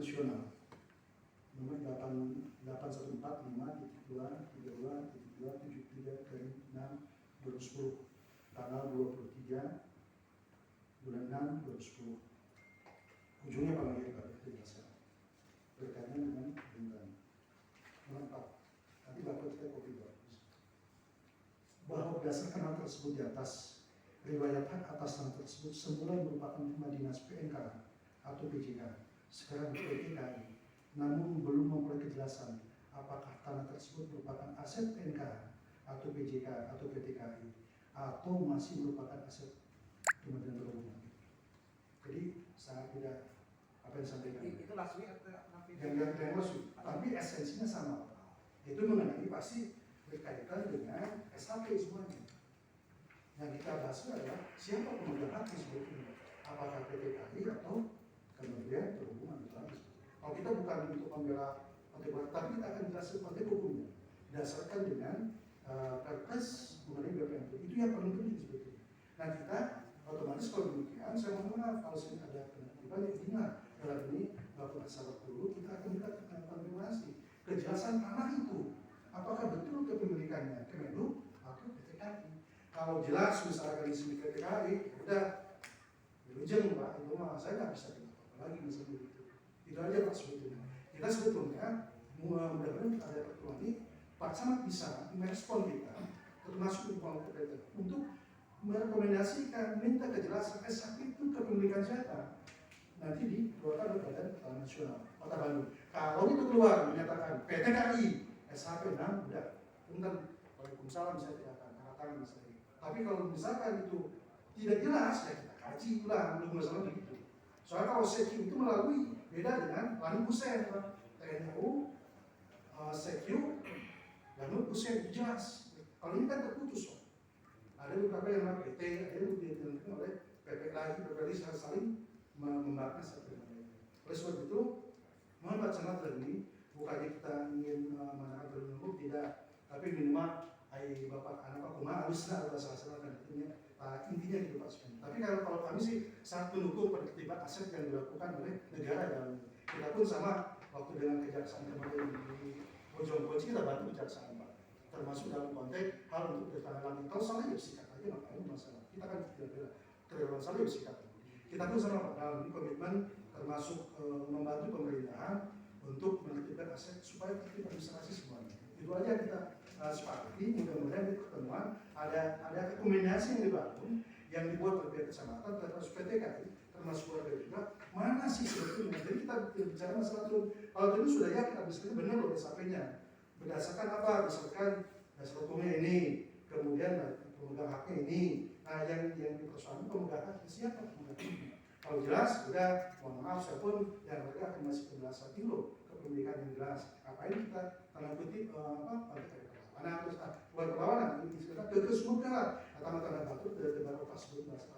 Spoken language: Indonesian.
nasional nomor 8145.2.32.73/6/2010 tanggal 23 bulan 6 2010. Ujungnya apa lagi Pak? Dijelaskan berkaitan dengan bintang. Nomor 4. Nanti Bapak kita kopi Pak. Bahwa berdasarkan hal tersebut di atas, riwayat hak atas tanah tersebut semula merupakan rumah dinas PNK atau PJK, sekarang PTKI, namun belum memperoleh kejelasan apakah tanah tersebut merupakan aset PNK atau PJK atau PTKI atau masih merupakan aset Kementerian Perhubungan. Jadi sangat beda apa yang disampaikan. Itu lasmi atau yang masuk, tapi esensinya sama. Itu mengenai pasti berkaitan dengan SHP semuanya. Yang kita bahas adalah siapa pemegang hak sebetulnya, apakah PTKI atau Kementerian Perhubungan. Kalau kita bukan untuk membela partai, tapi kita akan jelaskan partai hukumnya berdasarkan dengan perpres mengenai BPNP. Itu yang paling penting sebetulnya. Nah kita otomatis kalau demikian, saya mohon maaf kalau saya ada penertiban yang ingat dalam ini Bapak sahabat dulu, kita akan minta konfirmasi kejelasan tanah itu apakah betul kepemilikannya Kemenlu atau PTKI. Kalau jelas misalkan di sini PTKI, udah ujung Pak, itu mah saya nggak bisa bilang apa lagi misalnya itu. Itu aja Pak sebetulnya. Kita sebetulnya mudah-mudahan ada pertemuan ini Pak sangat bisa merespon kita, termasuk untuk merekomendasikan minta kejelasan SHP itu kepemilikan siapa. Nanti dikeluarkan oleh Badan Tanah Nasional Kota Bandung. Kalau itu keluar menyatakan PTKI SHP 6 udah punten Waalaikumsalam saya tidak akan angkat tangan misalnya. Tapi kalau misalkan itu tidak jelas ya kita kaji ulang belum masalah begitu. Soalnya kalau SEQ itu melalui beda dengan Lanut Buset, TNU, SEQ, Lanut Buset itu jelas. Kalau ini kan terputus. Ada beberapa yang namanya PT, ada yang ditentukan oleh PPLI saling membahas satu dengan lain. Oleh sebab itu, mohon Pak Camat ini bukannya kita ingin menahan terlalu tidak, tapi minimal Bapak anak Pak Kuma haruslah ada salah-salah dan intinya gitu Pak sebenarnya. Tapi kalau kami sih sangat mendukung penertiban aset yang dilakukan oleh negara dalam ini. Kita pun sama waktu dengan kejaksaan kemarin di Bojongkonci kita bantu kejaksaan Pak, termasuk dalam konteks hal untuk bertanggung jawab. Kalau salah ya bersikap aja makanya masalah. Kita kan tidak bela terlalu salah ya bersikap. Kita pun sama Pak dalam komitmen termasuk membantu pemerintahan untuk menertibkan aset supaya tertib administrasi semuanya. Itu aja kita sepakati. Mudah-mudahan di pertemuan ada kombinasi yang dibangun yang dibuat oleh pihak kecamatan termasuk PTKI termasuk warga juga mana sih sebetulnya. Jadi kita bicara masalah turun. Kalau turun sudah ya kita bisa benar loh SHP-nya berdasarkan apa? Berdasarkan dasar hukumnya ini, kemudian pemegang haknya ini. Nah yang dipersoalkan pemegang haknya siapa pemegang haknya? Kalau jelas, udah mohon maaf saya pun yang mereka akan masih penjelasan itu loh kepemilikan yang jelas. Ngapain kita tanda kutip perlawanan terus buat perlawanan ini kita ke semua lah tanda batu dari tempat pas sebelum bahas